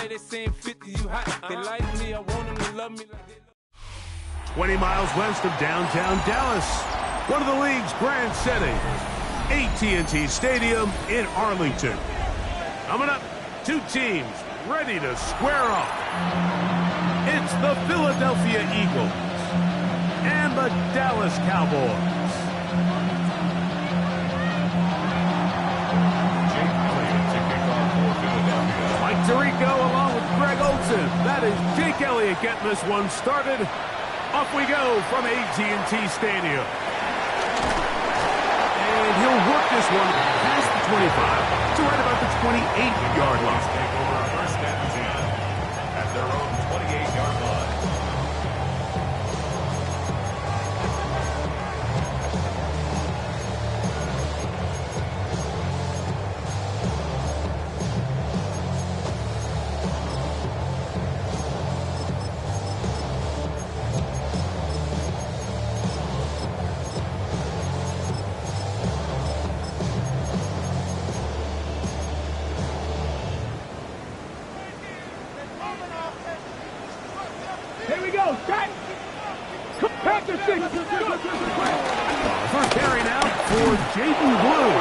Yeah, they saying 50, you hot. They like me, I want them to love me like they love 20 miles west of downtown Dallas, one of the league's grand settings, AT&T Stadium in Arlington. Coming up, two teams ready to square off. It's the Philadelphia Eagles and the Dallas Cowboys. Mike Tirico along with Greg Olsen. That is Jake Elliott getting this one started. Off we go from AT&T Stadium. And he'll work this one past the 25 to right about the 28-yard line. Take over first and 10 at their own 28-yard line. Here we go, set! Back to 6! First carry now for Jaden Blue.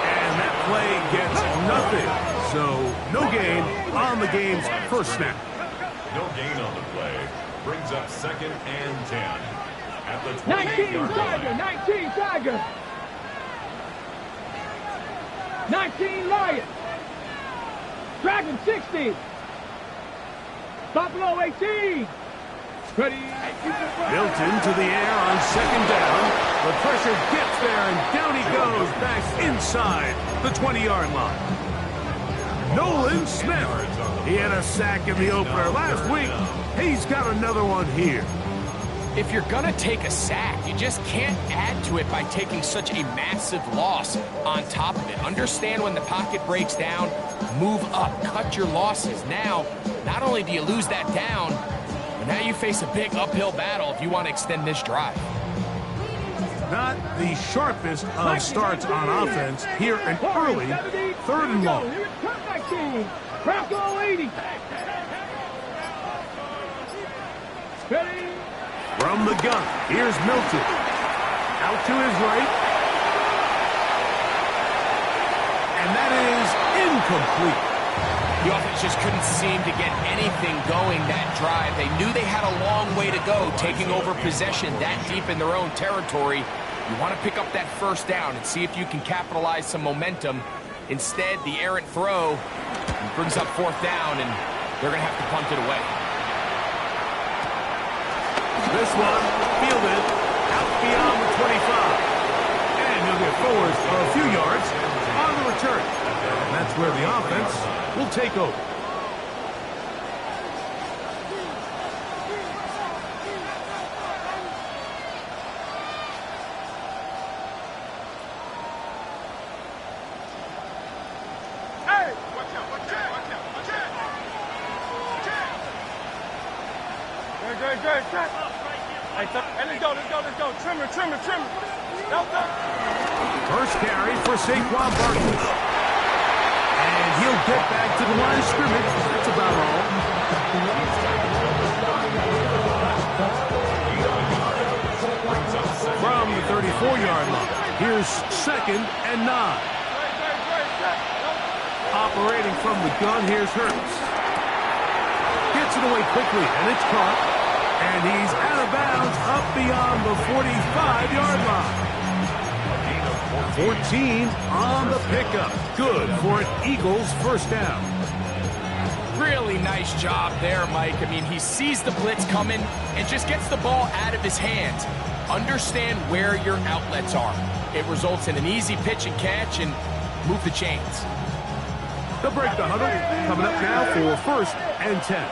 And that play gets nothing. So no gain on the game's first snap. No gain on the play. Brings up second and 10 at the 19 28-yard Tiger, line. 19 Tiger! 19 Lion! Dragon 60! Buffalo 18! Ready? Milton to the air on second down. The pressure gets there, and down he goes back inside the 20-yard line. Nolan Smith. He had a sack in the opener last week. He's got another one here. If you're gonna take a sack, you just can't add to it by taking such a massive loss on top of it. Understand when the pocket breaks down, move up, cut your losses. Now, not only do you lose that down, but now you face a big uphill battle if you want to extend this drive. Not the sharpest of starts on offense here in early third and long. Here's comeback team. Bronco 80. Ready? From the gun, here's Milton. Out to his right. And that is incomplete. The offense just couldn't seem to get anything going that drive. They knew they had a long way to go, taking over possession that deep in their own territory. You want to pick up that first down and see if you can capitalize some momentum. Instead, the errant throw brings up fourth down, and they're going to have to punt it away. This one fielded out beyond the 25. And he'll get forward for a few yards on the return. And that's where the offense will take over. Hey! Great. Hey, let's go. Trimmer. Delta. First carry for Saquon Barkley. And he'll get back to the line of scrimmage. That's about all. From the 34-yard line, here's second and 9. Operating from the gun, here's Hurts. Gets it away quickly, and it's caught. And he's out of bounds up beyond the 45-yard line. 14 on the pickup. Good for an Eagles first down. Really nice job there, Mike. I mean, he sees the blitz coming and just gets the ball out of his hands. Understand where your outlets are. It results in an easy pitch and catch and move the chains. They'll break the huddle. Coming up now for first and 10.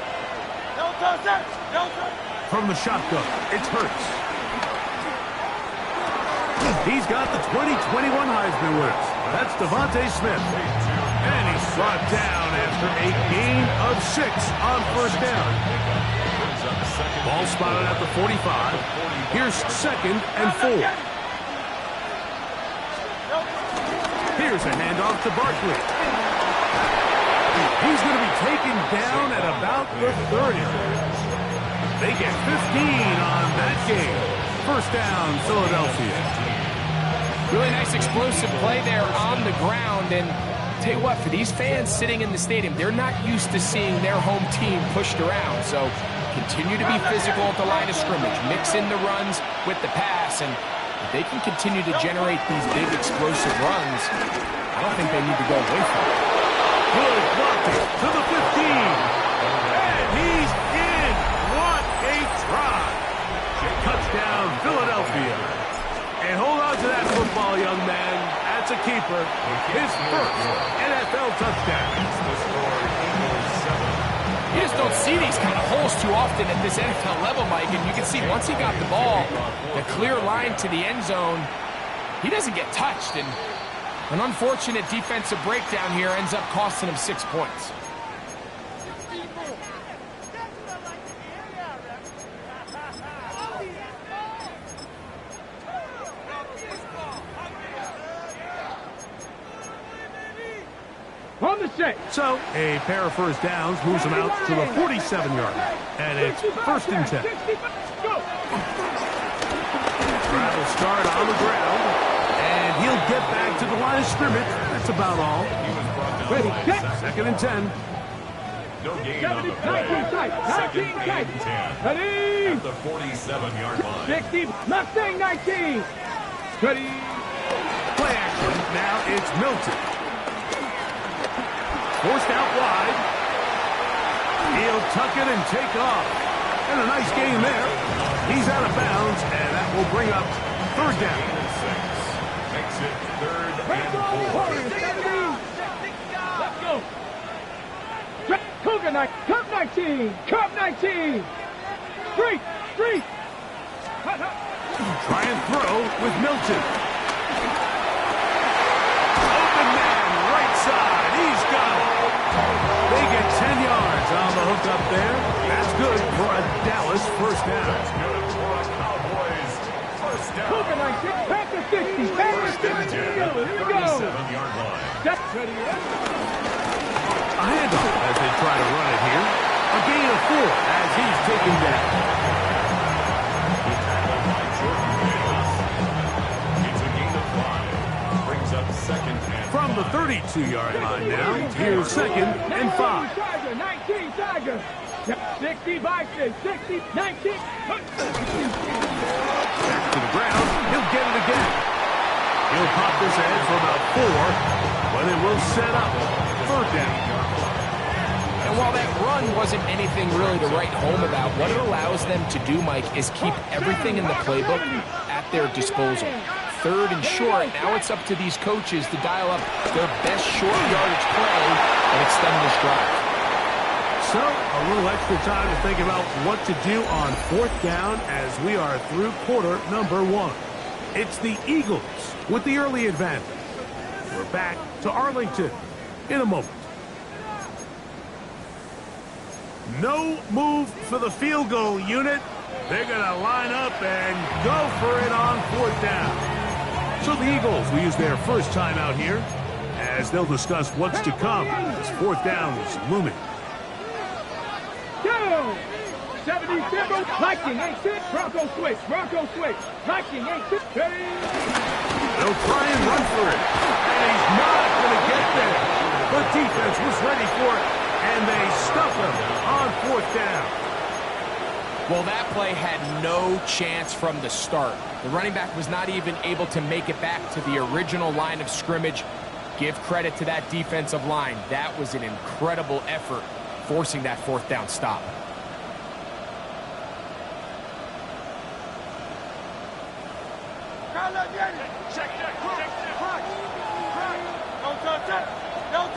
From the shotgun, it's Hurts. He's got the 2021 Heisman winners. That's Devontae Smith. And he's brought down after a gain of 6 on first down. Ball spotted at the 45. Here's second and 4. Here's a handoff to Barkley. He's going to be taken down at about the 30. They get 15 on that game. First down, Philadelphia. Really nice explosive play there on the ground. And tell you what, for these fans sitting in the stadium, they're not used to seeing their home team pushed around. So continue to be physical at the line of scrimmage. Mix in the runs with the pass. And if they can continue to generate these big explosive runs, I don't think they need to go away from it. Good blocking to the 15. And he's in. What a try. Touchdown, Philadelphia. And hold on to that football, young man. That's a keeper. His first NFL touchdown. You just don't see these kind of holes too often at this NFL level, Mike. And you can see once he got the ball, the clear line to the end zone, he doesn't get touched. And an unfortunate defensive breakdown here ends up costing him 6 points. On the set. So, a pair of first downs moves him out to the 47-yard line. And it's first and 10. Travel start on the ground. And he'll get back to the line of scrimmage. That's about all. Ready, set. Second and 10. No gain on the play. 19 tight. Second 19 tight. and 10. Ready. At the 47-yard line. 60. Mustang 19. Ready. Play action. Now it's Milton. Forced out wide. He'll tuck it and take off. And a nice game there. He's out of bounds, and that will bring up third down. Makes it third and 4. Let's go. Cougar 19. Cup 19. Cup 19. Street. Street. Try and throw with Milton. Open man, right side. He's got it. They get 10 yards on the hook up there. That's good for a Dallas first down. That's good for a Cowboys first down. Cougar 19. Back to 60. Back to 60. Here we go. 37-yard line. That's ready. A handoff as they try to run it here. A gain of 4 as he's taken down. It's a gain of 5. Brings up second and From the 32-yard line now, here's second and 5. Tiger. 19 Tiger. 60 Bison. 60. 19. Back to the ground. He'll get it again. He'll pop this ahead for about 4, but it will set up third down. And while that run wasn't anything really to write home about, what it allows them to do, Mike, is keep everything in the playbook at their disposal. Third and short, now it's up to these coaches to dial up their best short yardage play and extend this drive. So, a little extra time to think about what to do on fourth down as we are through quarter number 1. It's the Eagles with the early advantage. We're back to Arlington in a moment. No move for the field goal unit. They're going to line up and go for it on fourth down. So the Eagles will use their first time out here as they'll discuss what's to come as fourth down is looming. Go! 70 Timber. Viking 8-6. Bronco switch. Bronco switch. Viking 8-6. Ready. They'll try and run for it. And he's not going to get there. The defense was ready for it. And they stuff him on fourth down. Well, that play had no chance from the start. The running back was not even able to make it back to the original line of scrimmage. Give credit to that defensive line. That was an incredible effort, forcing that fourth down stop.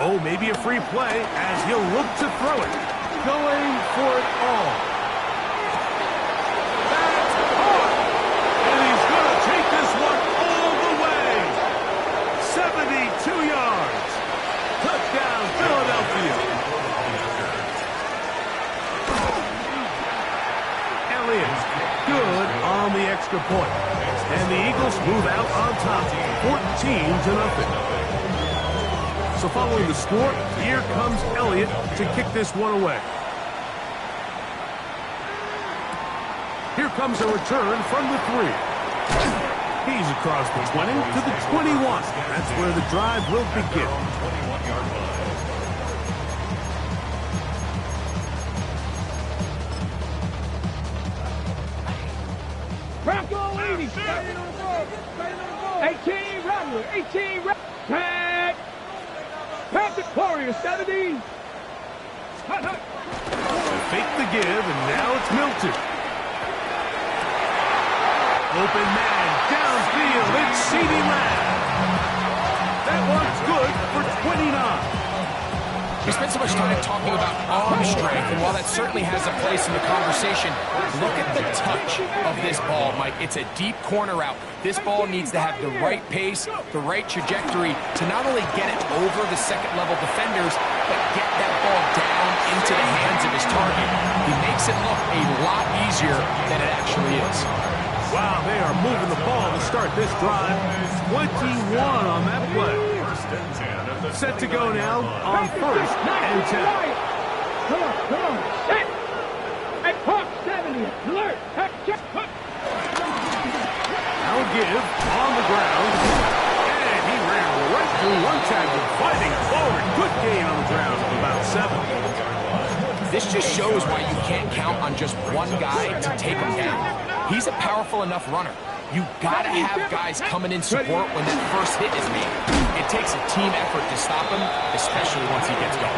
Oh, maybe a free play as he'll look to throw it. Going for it all. That's caught. And he's going to take this one all the way. 72 yards. Touchdown, Philadelphia. Elliott, good on the extra point. And the Eagles move out on top, 14-0. So following the score, here comes Elliott to kick this one away. Here comes a return from the 3. He's across the 20 to the 21. That's where the drive will begin. 21-yard line. Bronco 80. 18 Rattler. 18 Rattler. Tag. Patrick Warrior 70. Fake the give, and now it's Milton. Open man, downfield, it's CeeDee Lamb. That one's good for 29. We spent so much time talking about arm strength, and while that certainly has a place in the conversation, look at the touch of this ball, Mike. It's a deep corner route. This ball needs to have the right pace, the right trajectory to not only get it over the second-level defenders, but get that ball down into the hands of his target. He makes it look a lot easier than it actually is. Wow, they are moving the ball to start this drive. 21 on that play. Set to go now on 1st and 10. Come on. Set. At Park 70. Alert. Now give on the ground. And he ran right through one tackle, fighting forward. Good gain on the ground of about 7. This just shows why you can't count on just one guy to take him down. He's a powerful enough runner. You gotta have guys coming in support when that first hit is made. It takes a team effort to stop him, especially once he gets going.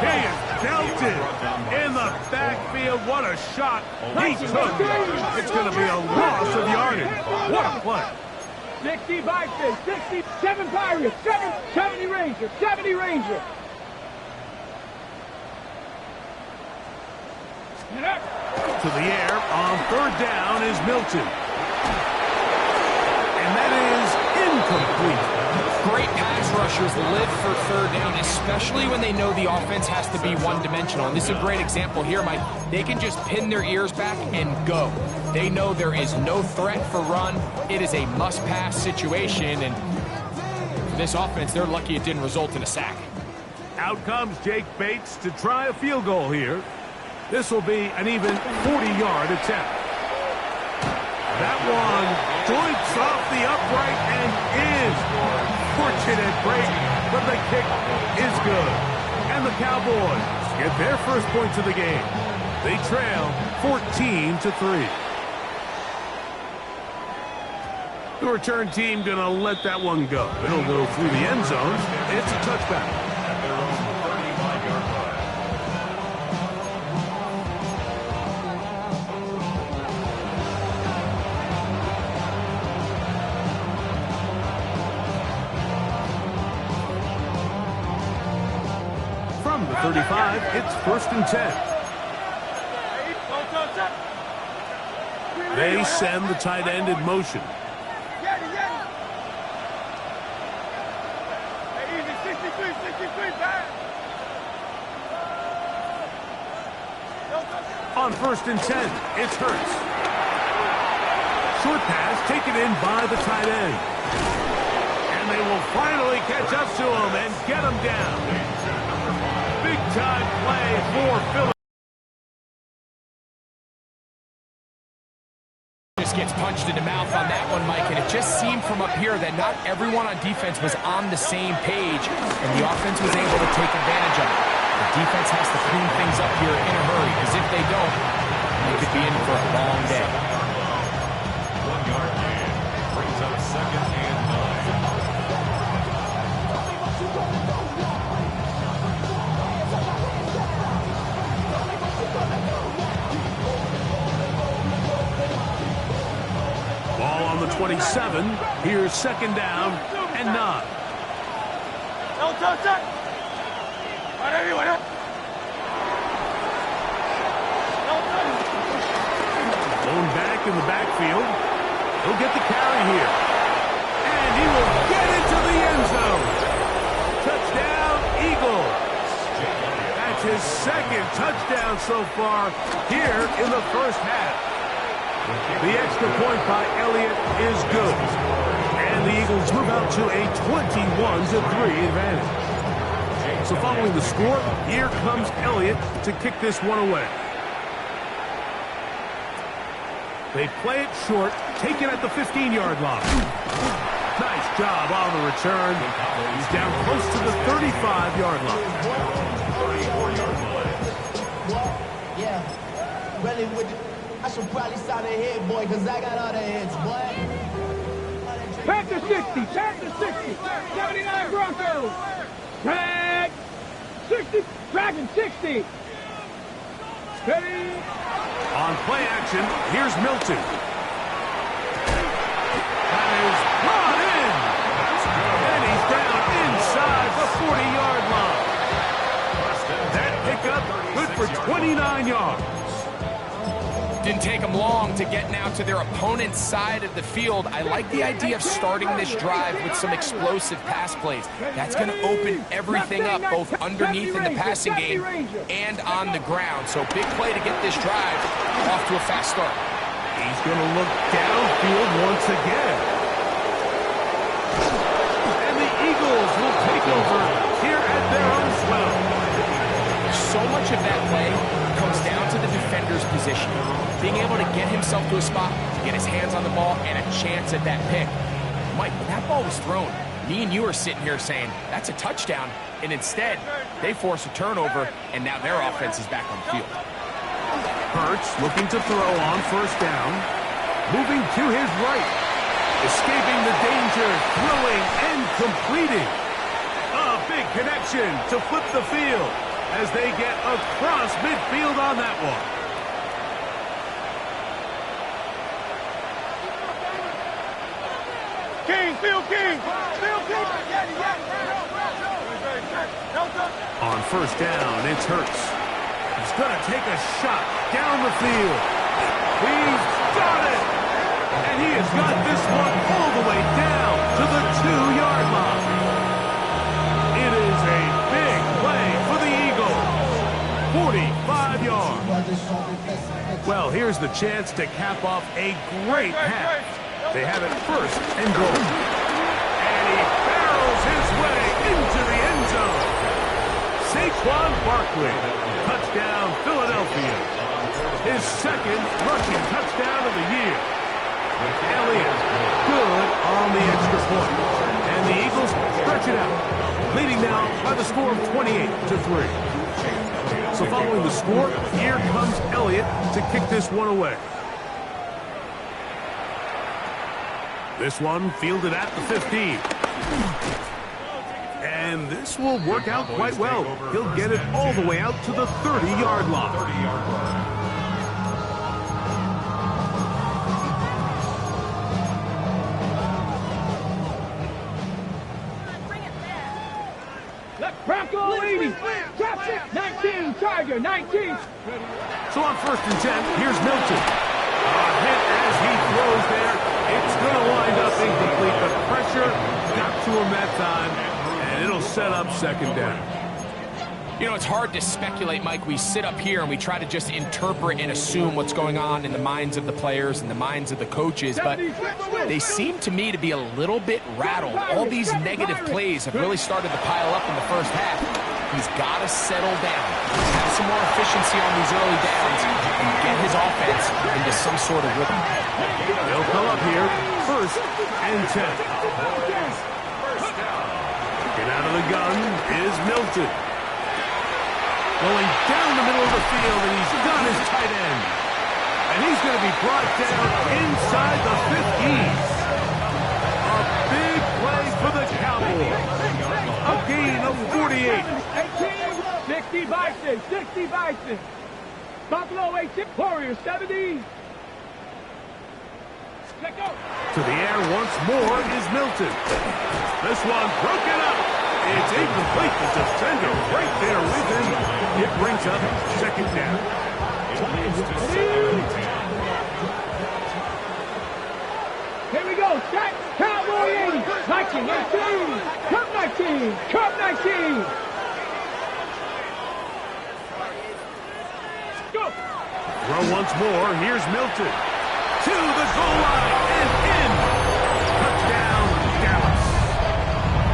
He is belted in the backfield. What a shot he took. It's going to be a loss of yardage. What a play. 60 Vikings, 67 Pirates, 70 Rangers, 70 Rangers. To the air on 3rd down is Milton. And that is incomplete. Great pass rushers live for 3rd down, especially when they know the offense has to be one-dimensional. And this is a great example here, Mike. They can just pin their ears back and go. They know there is no threat for run. It is a must-pass situation, and for this offense, they're lucky it didn't result in a sack. Out comes Jake Bates to try a field goal here. This will be an even 40-yard attempt. That one joints off the upright and is fortunate break, but the kick is good. And the Cowboys get their first points of the game. They trail 14-3. The return team going to let that one go. It'll go through the end zone. It's a touchback. From the 35, it's 1st and 10. They send the tight end in motion. On 1st and 10, it's Hurts. Short pass taken in by the tight end. And they will finally catch up to him and get him down. Big-time play for Philly. Just gets punched in the mouth on that one, Mike, and it just seemed from up here that not everyone on defense was on the same page, and the offense was able to take advantage of it. The defense has to clean things up here in a hurry, because if they don't, they could be in for a long day. 1-yard gain brings up 2nd and 9. Ball on the 27. Here's 2nd down and 9. Blown back in the backfield. He'll get the carry here. And he will get into the end zone. Touchdown, Eagles. That's his 2nd touchdown so far here in the first half. The extra point by Elliott is good. And the Eagles move out to a 21-3 advantage. So following the score, here comes Elliott to kick this one away. They play it short, take it at the 15-yard line. Nice job on the return. He's down close to the 35-yard line. 34-yard play. Yeah, really with I should probably sign a head, boy, because I got all the heads, boy. Panther 60, Panther 60, 79 Broncos. Drag 60, Dragon 60. Steady. On play action, here's Milton. That is brought in. And he's down inside the 40-yard line. That pickup good for 29 yards. Didn't take them long to get now to their opponent's side of the field. I like the idea of starting this drive with some explosive pass plays. That's going to open everything up, both underneath in the passing game and on the ground. So big play to get this drive off to a fast start. He's going to look downfield once again. And the Eagles will take over here at their own 12. So much of that play comes down to the defender's position. Being able to get himself to a spot, to get his hands on the ball, and a chance at that pick. Mike, when that ball was thrown, me and you are sitting here saying, that's a touchdown. And instead, they force a turnover, and now their offense is back on the field. Hurts looking to throw on first down. Moving to his right. Escaping the danger, throwing and completing. A big connection to flip the field as they get across midfield on that one. King, Phil King, Phil King. On first down, it's Hurts. He's going to take a shot down the field. He's got it! And he has got this one all the way down to the 2-yard line. It is a big play for the Eagles. 45 yards. Well, here's the chance to cap off a great half. They have it first and goal. And he barrels his way into the end zone. Saquon Barkley, touchdown Philadelphia. His second rushing touchdown of the year. Elliott, good on the extra point. And the Eagles stretch it out, leading now by the score of 28-3. So following the score, here comes Elliott to kick this one away. This one fielded at the 15. And this will work out quite well. He'll get it all the way out to the 30-yard line. Bronco 80, drop it, 19, Tiger, 19. So on first and 10, here's Milton. A hit as he throws there. It's going to wind up incomplete, but pressure got to him that time, and it'll set up second down. You know, it's hard to speculate, Mike. We sit up here and we try to just interpret and assume what's going on in the minds of the players and the minds of the coaches, but they seem to me to be a little bit rattled. All these negative plays have really started to pile up in the first half. He's got to settle down, have some more efficiency on these early downs, and get his offense into some sort of rhythm. They'll come up here, first and 10. Get out of the gun is Milton. Going down the middle of the field, and he's got his tight end. And he's going to be brought down inside the 50s. A big play for the Cowboys. A gain of 48. 60 Bison, 60 Bison. Buffalo 18, Warriors 70. Let go. To the air once more is Milton. This one broken up. It's incomplete. The defender right there with him. It brings up second down. Here we go. Set. Cowboy 80. 19, 18. Cup 19. Cup 19. Go. Throw once more. Here's Milton. To the goal line and in. Touchdown, Dallas.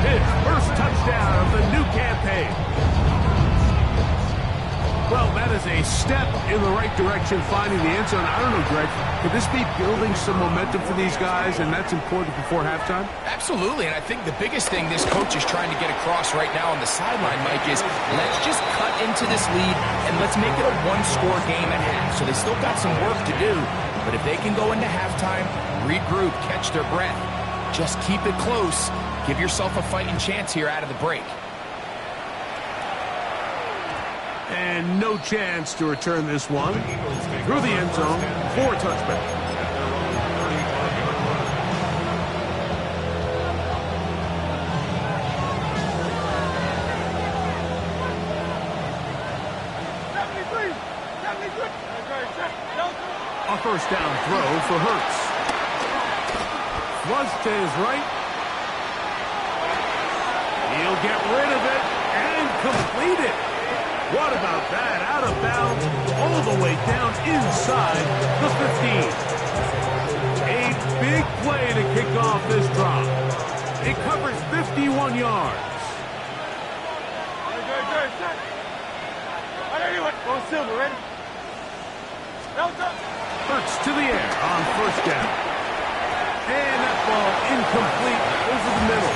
His first touchdown of the new campaign. Well, that is a step in the right direction, finding the end zone. I don't know, Greg, could this be building some momentum for these guys, and that's important before halftime? Absolutely, and I think the biggest thing this coach is trying to get across right now on the sideline, Mike, is let's just cut into this lead, and let's make it a one-score game at half. So they still got some work to do, but if they can go into halftime, regroup, catch their breath, just keep it close, give yourself a fighting chance here out of the break. And no chance to return this one through the end zone for a touchback. A first down throw for Hurts. Flush to his right. He'll get rid of it and complete it. What about that? Out of bounds, all the way down inside the 15. A big play to kick off this drive. It covers 51 yards. Silver, ready? Hurts to the air on first down. And that ball incomplete over the middle.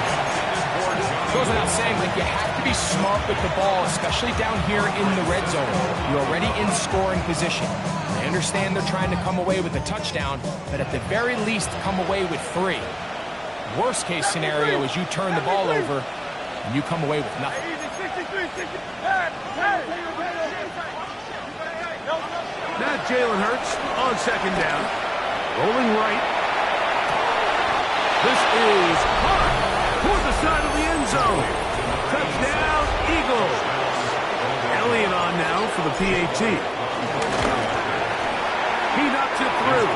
Goes without saying, like, you have to be smart with the ball, especially down here in the red zone. You're already in scoring position. I understand they're trying to come away with a touchdown, but at the very least, come away with 3. Worst case scenario is you turn the ball over and you come away with nothing. Now Jalen Hurts on second down. Rolling right. This is hot toward the side of the end zone. Touchdown, Eagles. Elliott on now for the PAT. He knocks it through.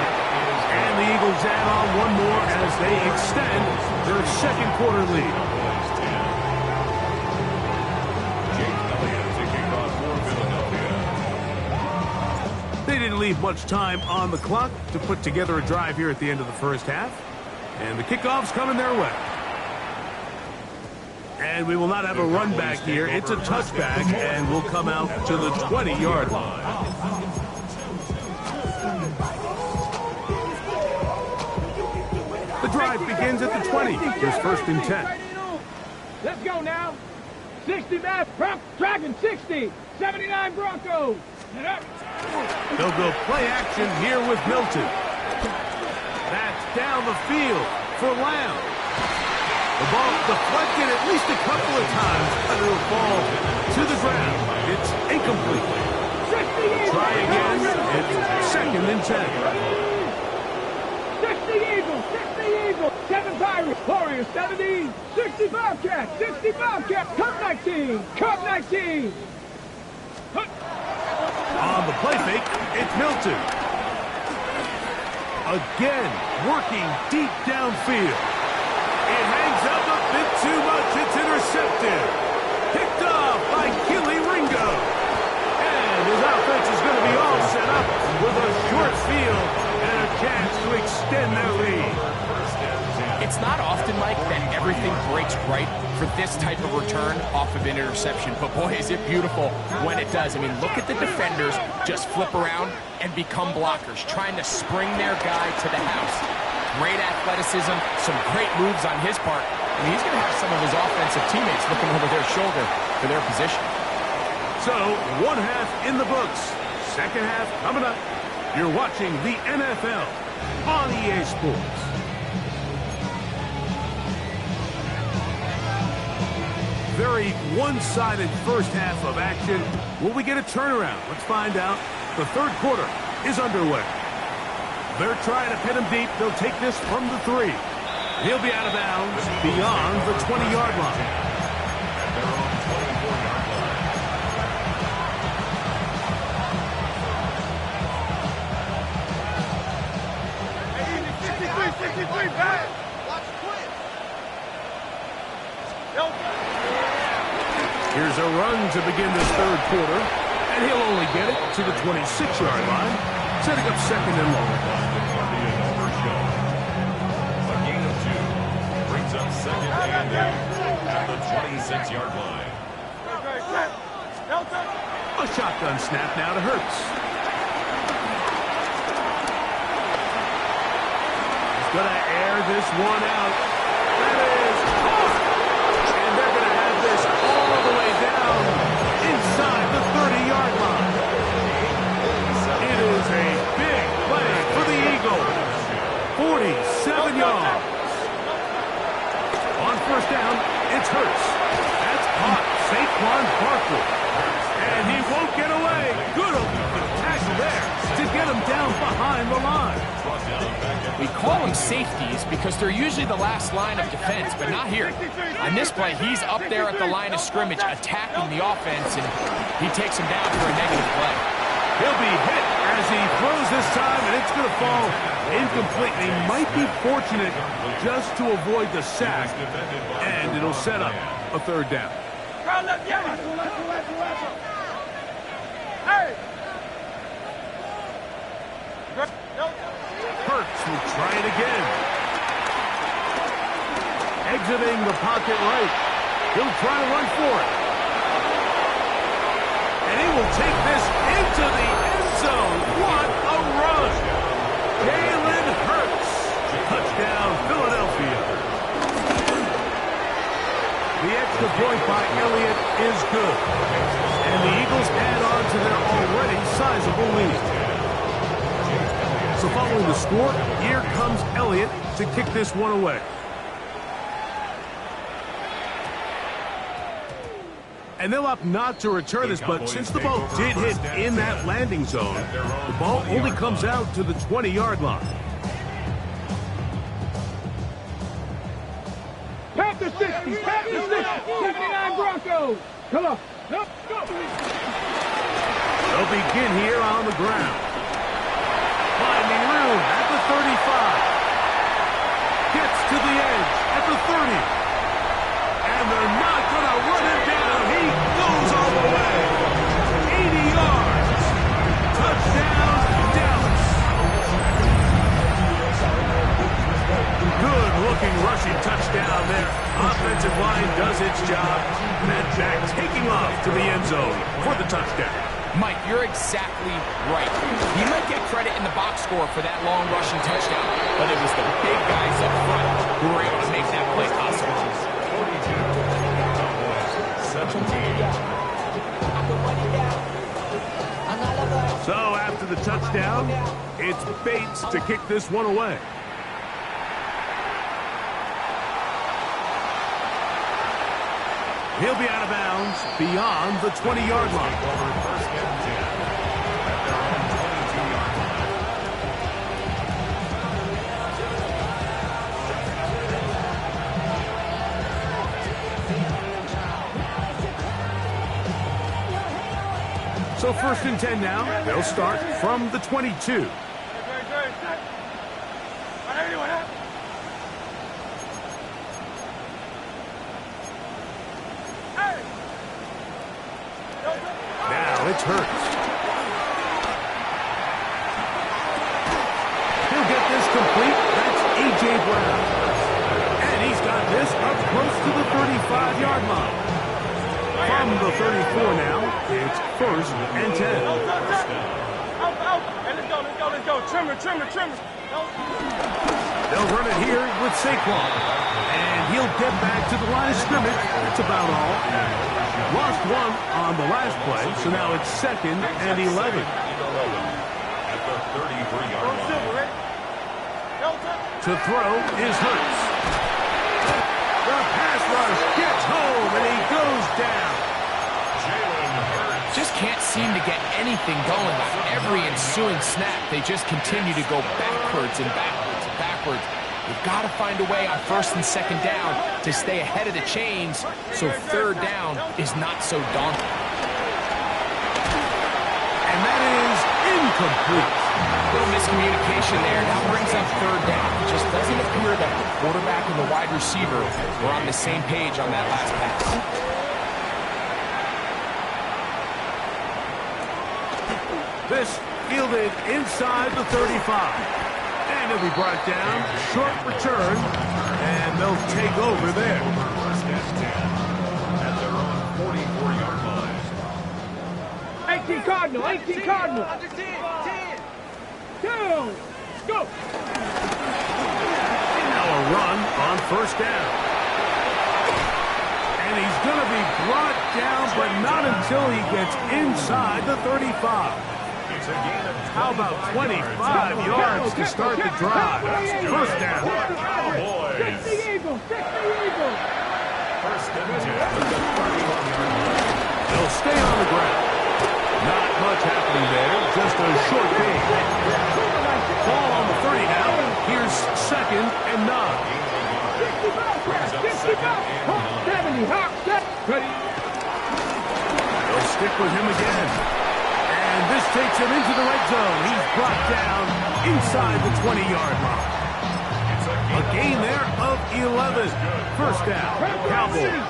And the Eagles add on one more as they extend their second quarter lead. They didn't leave much time on the clock to put together a drive here at the end of the first half. And the kickoff's coming their way. And we will not have a run back here. It's a touchback, and we'll come out to the 20-yard line. The drive begins at the 20. Here's first and 10. Let's go now. 60 Mass, tracking 60. 79 Broncos. They'll go play action here with Milton. That's down the field for Lamb. The ball deflected at least a couple of times, but it'll fall to the ground. It's incomplete. Try again. It's second and 10. 60 Eagles, 60 Eagles, 7 Pirates, Warriors 70, 60 Bobcats, 60 Bobcats, Cup 19, Cup 19. On the play fake, it's Milton. Again, working deep downfield. It hangs up a bit too much. It's intercepted. Picked off by Kelee Ringo. And his offense is going to be all set up with a short field and a chance to extend their lead. It's not often, Mike, that everything breaks right for this type of return off of an interception. But, boy, is it beautiful when it does. I mean, look at the defenders just flip around and become blockers, trying to spring their guy to the house. Great athleticism, some great moves on his part. I mean, he's going to have some of his offensive teammates looking over their shoulder for their position. So, one half in the books. Second half coming up. You're watching the NFL on EA Sports. Very one-sided first half of action. Will we get a turnaround? Let's find out. The third quarter is underway. They're trying to pin him deep. They'll take this from the 3. He'll be out of bounds beyond the 20-yard line. They're on 24-yard line. Hey, 63, back. Watch quick. Here's a run to begin this third quarter, and he'll only get it to the 26-yard line, setting up second and long. A gain of 2 brings up second and 8 at the 26-yard line. A shotgun snap now to Hurts. He's going to air this one out. That is caught. And they're going to have this all the way down inside the 30-yard line. It is a big play for the Eagles. 47 yards. On first down, it's Hurts. That's caught. Saquon Barkley. And he won't get away. Good tackle there to get him down behind the line. We call them safeties because they're usually the last line of defense, but not here. On this play, he's up there at the line of scrimmage attacking the offense, and he takes him down for a negative play. He'll be hit as he throws this time, and it's going to fall incomplete. They might be fortunate just to avoid the sack, and it'll set up a third down. Hurts will try it again. Exiting the pocket right. He'll try to run for it. And he will take this into the end zone. What a run! Jalen Hurts. Touchdown, Philadelphia. The extra point by Elliott is good. And the Eagles add on to their already sizable lead. So following the score, here comes Elliott to kick this one away. And they'll opt not to return this, but since the ball did hit in that landing zone, the ball only comes out to the 20-yard line. Panther 60, Panther 60, 79 Broncos. Come on, go. They'll begin here on the ground. Finding room at the 35. Gets to the edge at the 30. And they're not going to run him down. He goes all the way. 80 yards. Touchdown, Dallas. Good-looking rushing touchdown there. Offensive line does its job. That back taking off to the end zone for the touchdown. Mike, you're exactly right. He might get credit in the box score for that long rushing touchdown, but it was the big guys up front who were able to make that play possible. So after the touchdown, it's Bates to kick this one away. He'll be out of bounds beyond the 20-yard line. So first and 10 now. They'll start from the 22. Now it's Hurts. He'll get this complete. That's A.J. Brown. And he's got this up close to the 35-yard line. From the 34 now, it's first and 10. Out. Hey, let's go. Trimmer. They'll run it here with Saquon. And he'll get back to the line of scrimmage. That's about all. Lost one on the last play, so now it's second and 11. At the 33-yard line. To throw is Hurts. The pass rush gets home, and he goes down. Just can't seem to get anything going on every ensuing snap. They just continue to go backwards and backwards and backwards. We've got to find a way on first and second down to stay ahead of the chains so third down is not so daunting. And that is incomplete. A little miscommunication there. That brings up third down. It just doesn't appear that the quarterback and the wide receiver were on the same page on that last pass. This fielded inside the 35. And he'll be brought down. Short return. And they'll take over there. First and 10 at their own 44-yard line. Hey, 18 Cardinal, 18 Cardinal. Under 10, 10. Go. Now a run on first down. And he's going to be brought down, but not until he gets inside the 35. How about 25 yards to start the drive? First down. Cowboys. 60 Eagles, 60 Eagles. First and 10 at the 31-yard line. They'll stay on the ground. Not much happening there, just a short gain. Ball on the 30 now. Here's second and 9. 70, hop, set, ready. They'll stick with him again. And this takes him into the red zone. He's brought down inside the 20-yard line. A gain there of 11. First down, Cowboys.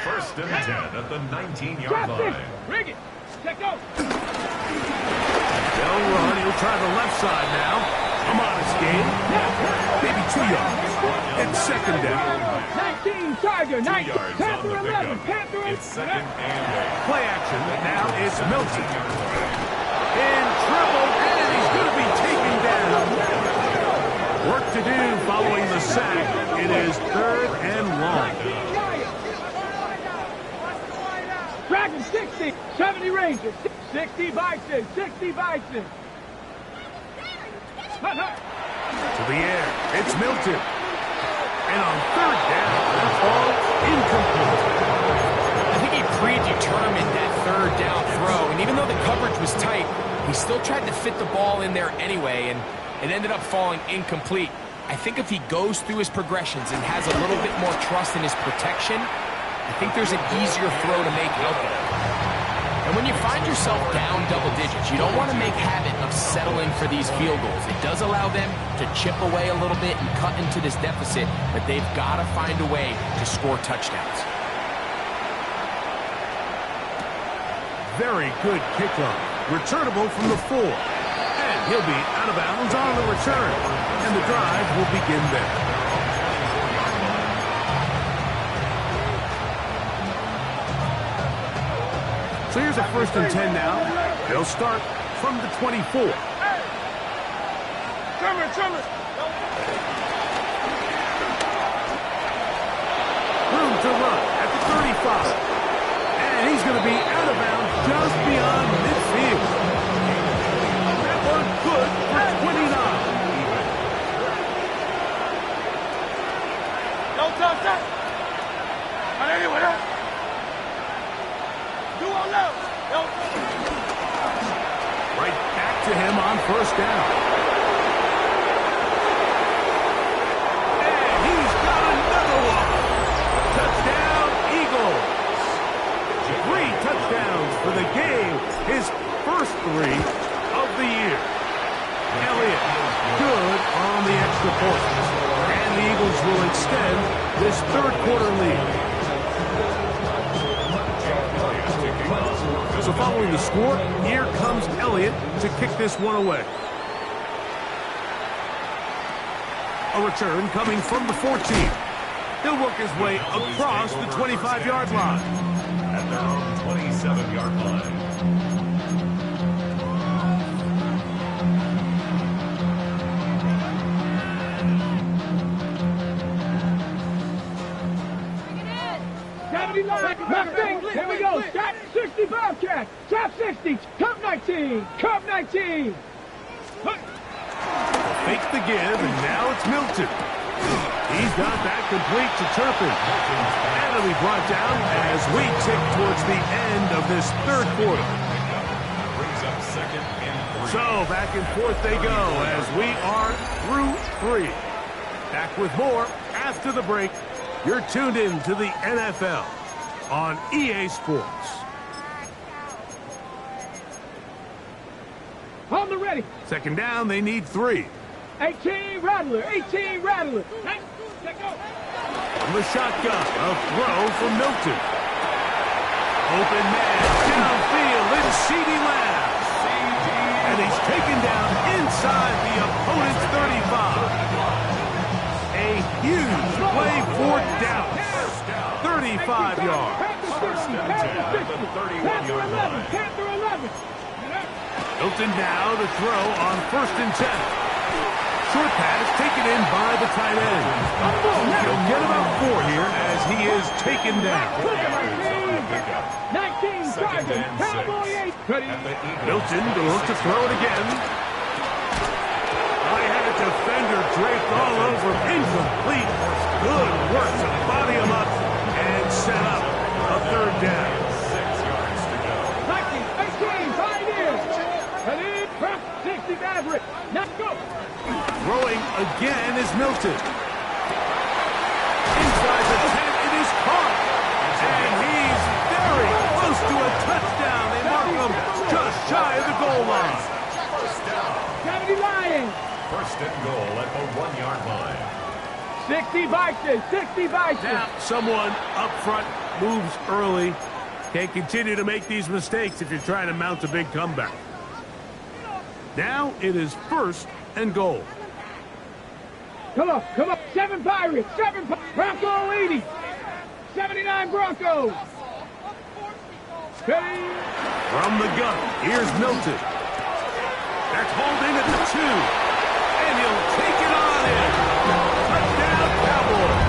First and 10 at the 19-yard line. Rig it. Check out. They'll run. He'll try the left side now. A modest gain. Maybe 2 yards. It's second down. 19 Tiger, 2 19 yards on Panther the 11, pickup. Panther 11. It's second and 8. Play action. Now it's Milton. In trouble, and he's going to be taken down. Work to do following the sack. It is third and long. Dragon 60, 70 Rangers, 60 Bison, 60 Bison. To the air. It's Milton. And on third down, the ball incomplete. I think he predetermined that third down throw, and even though the coverage was tight, he still tried to fit the ball in there anyway, and it ended up falling incomplete. I think if he goes through his progressions and has a little bit more trust in his protection, I think there's an easier throw to make out there. And when you find yourself down double digits, you don't want to make habit of settling for these field goals. It does allow them to chip away a little bit and cut into this deficit, but they've got to find a way to score touchdowns. Very good kickoff. Returnable from the 4. And he'll be out of bounds on the return. And the drive will begin there. So here's a first and 10 now. They'll start from the 24. Room to run at the 35. And he's going to be out of bounds just beyond midfield. That one good for 29. Don't touch that. Right back to him on first down. And he's got another one. Touchdown, Eagles. 3 touchdowns for the game. His first 3 of the year. Elliott, good on the extra point. And the Eagles will extend this third quarter lead. So following the score, here comes Elliott to kick this one away. A return coming from the 14. He'll work his way across the 25-yard line. At their own 27-yard line. Here we go. Stop 60 Bobcat. Top 60. Cup 19. Cup 19. Fake the give, and now it's Milton. He's got that complete to Turpin. And it'll be brought down as we tick towards the end of this third quarter. Brings up second and 3. So back and forth they go as we are through 3. Back with more after the break. You're tuned in to the NFL on EA Sports. On the ready. Second down, they need 3. 18 Rattler. 18 Rattler. Check go. From the shotgun, a throw from Milton. Open man downfield, it's CeeDee Lamb. And he's taken down inside the opponent's 35. A huge play for Dallas. 35 yards. First and 10 at the 31. Milton now to throw on 1st and 10. Short pass taken in by the tight end. He'll get about 4 here as he is taken down. 19 Chargers, Cowboy 8. Milton will look to throw it again. I had a defender draped all over. Incomplete. Good work to body him up and set up a 3rd down. 6 yards to go. 18, 5 years. Khalid Crump, 60 average. Now go. Throwing again is Milton. Inside the 10, it is caught. And he's very close to a touchdown. They mark him just shy of the goal line. 70 Lions. 1st and goal at the 1-yard line. 60 Vikings, 60 Vikings. Now someone up front moves early. Can't continue to make these mistakes if you're trying to mount a big comeback. Now it is 1st and goal. Come on, come on. 7 Pirates, 7 Bronco 80. 79 Broncos. Okay. From the gun, here's Milton. That's holding at the 2. And he'll take it on in. Touchdown, Cowboys.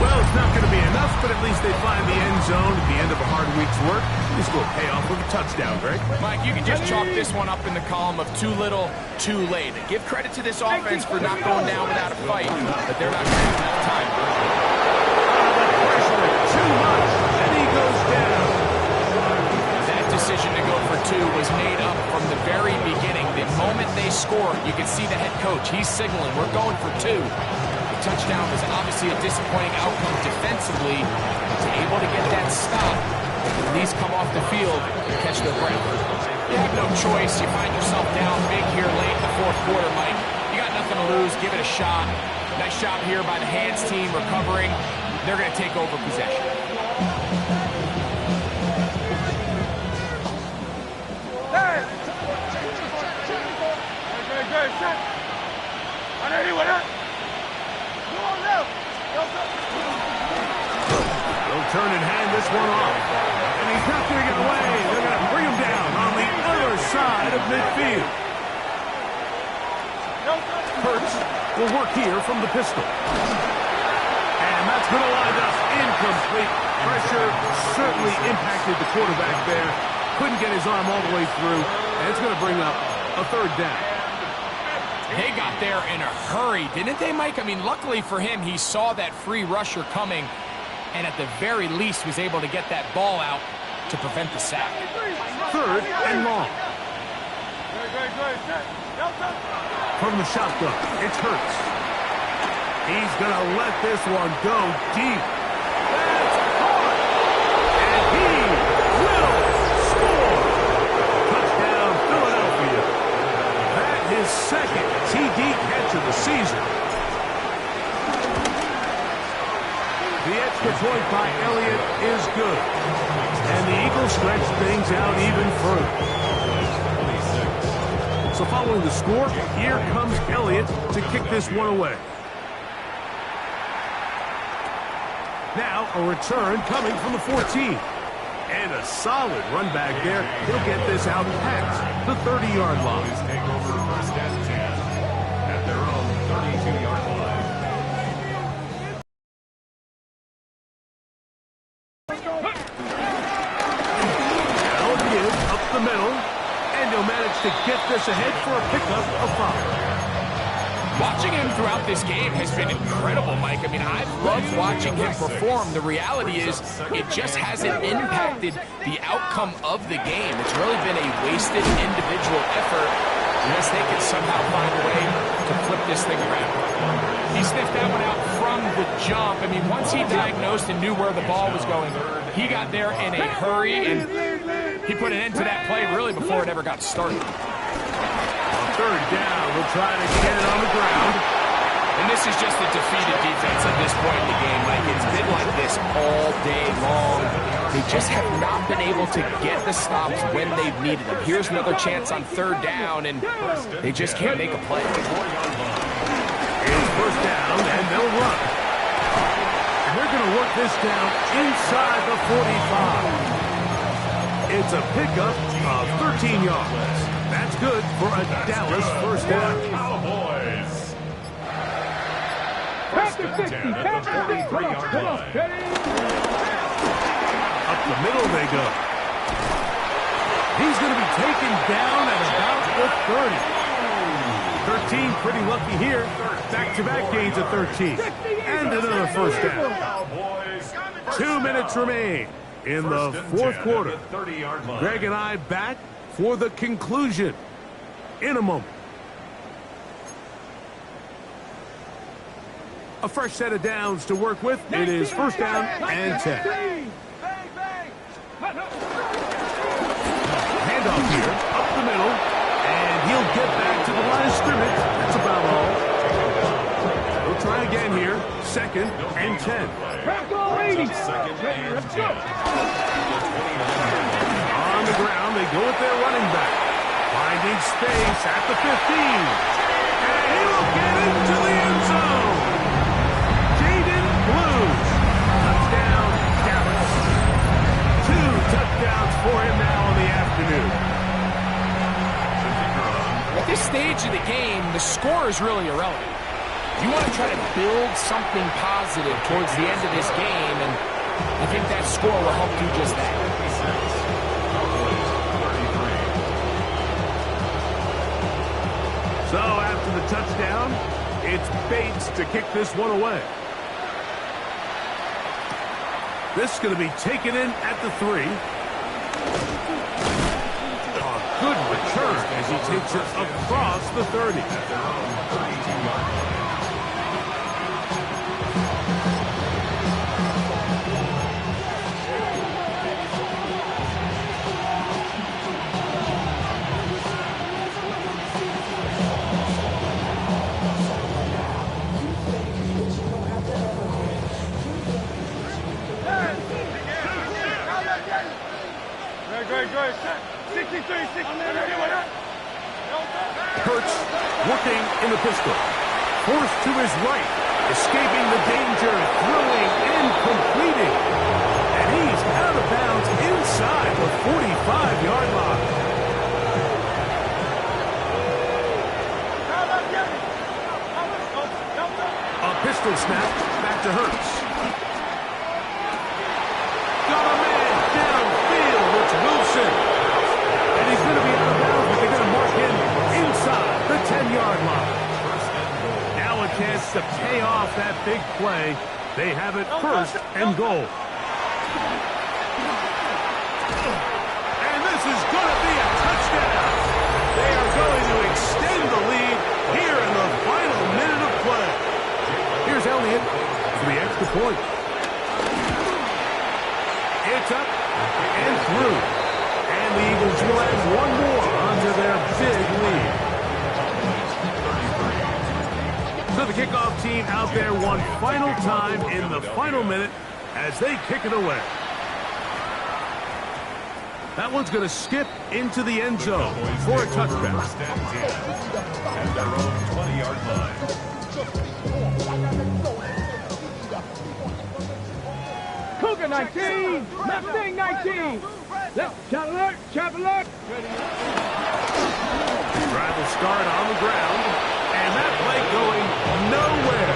Well, it's not going to be enough, but at least they find the end zone at the end of a hard week's work. This will pay off with a touchdown, Greg. Mike, you can just chalk this one up in the column of too little, too late. Give credit to this offense for not going down without a fight, but they're not going to have enough time. Too much, and he goes down. That decision to go for 2 was made up from the very beginning. The moment they scored, you could see the head coach. He's signaling, we're going for 2. The touchdown was obviously a disappointing outcome defensively. Was able to get that stop. At least come off the field and catch their breath. You have no choice. You find yourself down big here late in the 4th quarter, Mike. You got nothing to lose. Give it a shot. Nice job here by the hands team recovering. They're going to take over possession. They'll turn and hand this one off. And he's not going to get away. They're going to bring him down on the other side of midfield. Hurts will work here from the pistol. And that's going to wind up incomplete. Pressure certainly impacted the quarterback there. Couldn't get his arm all the way through. And it's going to bring up a 3rd down. They got there in a hurry, didn't they, Mike? I mean, luckily for him, he saw that free rusher coming and at the very least was able to get that ball out to prevent the sack. 3rd and long. From the shotgun, it's Hurts. He's going to let this one go deep. That's caught. And he will score. Touchdown, Philadelphia. That is 2nd TD catch of the season. The extra point by Elliott is good. And the Eagles stretch things out even further. So following the score, here comes Elliott to kick this one away. Now a return coming from the 14. And a solid run back there. He'll get this out past the 30-yard line. Take over 1st and 10 at their own 32-yard line. Now give up the middle. And he'll manage to get this ahead for a pickup of 5. Watching him throughout this game has been incredible, Mike. I mean, I've loved watching him perform. The reality is it just hasn't impacted the outcome of the game. It's really been a wasted individual effort unless they can somehow find a way to flip this thing around. He sniffed that one out from the jump. I mean, once he diagnosed and knew where the ball was going, he got there in a hurry, and he put an end to that play really before it ever got started. 3rd down, we'll try to get it on the ground. And this is just a defeated defense at this point in the game. Like, it's been like this all day long. They just have not been able to get the stops when they've needed them. Here's another chance on 3rd down, and they just can't make a play. It's 1st down, and they'll run. And they're going to work this down inside the 45. It's a pickup of 13 yards. That's good for a Dallas first down. Cowboys. Panther 60, Panther 60. Come on, come on. Ready? Up the middle they go. He's going to be taken down at about the 30. 13, pretty lucky here. Back-to-back gains of 13. And another first down. Cowboys. 2 minutes remain in the fourth quarter. 30-yard line. Greg and I back for the conclusion in a moment. A fresh set of downs to work with. It is first down and 10. Handoff here, up the middle, and he'll get back to the line of scrimmage. That's about all. We'll try again here. Second and 10. Second and 10. On the ground, they go with their running back. Finding space at the 15. And he will get into the end zone. Jaden Blues. Touchdown, Dallas. 2 touchdowns for him now in the afternoon. At this stage of the game, the score is really irrelevant. You want to try to build something positive towards the end of this game, and I think that score will help do just that. So after the touchdown, it's Bates to kick this one away. This is going to be taken in at the 3. A good return as he takes it across the 30. Hurts working in the pistol. Forced to his right. Escaping the danger. Throwing and completing. And he's out of bounds inside the 45-yard line. A pistol snap. Back to Hurts. Got a man downfield. It's Wilson. And he's going to be out of bounds, but they're going to mark him inside the 10-yard line. Now a chance to pay off that big play. They have it first and goal. And this is going to be a touchdown. They are going to extend the lead here in the final minute of play. Here's Elliott for the extra point. It's up and through. And the Eagles will add one more onto their big lead. So the kickoff team out there one final time in the final minute as they kick it away. That one's going to skip into the end zone for a touchdown. At their own 20-yard line. Cougar 19, Mustang 19. Let's chop alert. Drive will start on the ground, and that play going nowhere.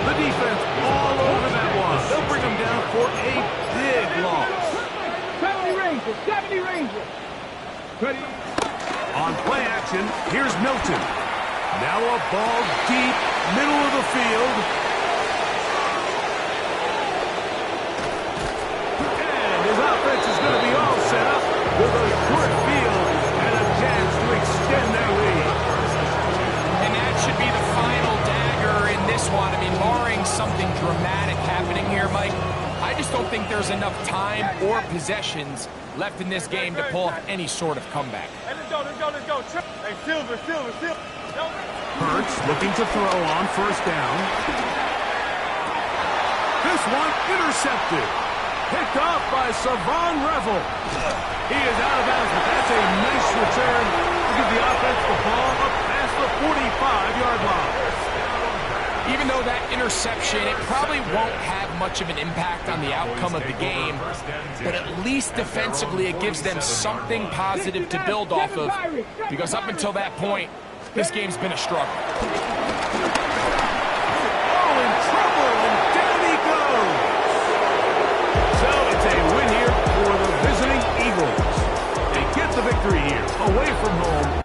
The defense all over that one. They'll bring them down for a big loss. 70 Rangers. Ready? On play action, here's Milton. Now a ball deep, middle of the field. And his offense is going to be all set up with a short field and a chance to extend their lead. And that should be the final dagger in this one. I mean, barring something dramatic happening here, Mike, I just don't think there's enough time or possessions left in this game to pull off any sort of comeback. Hey, let's go. Hey, Silver. Hurts looking to throw on first down. This one intercepted. Picked off by Savon Revel. He is out of bounds, but that's a nice return to give the offense the ball up past the 45-yard line. Even though that interception, it probably won't have much of an impact on the outcome of the game, but at least defensively it gives them something positive to build off of, because up until that point, this game's been a struggle. Oh, in trouble, and down he goes. So it's a win here for the visiting Eagles. They get the victory here, away from home,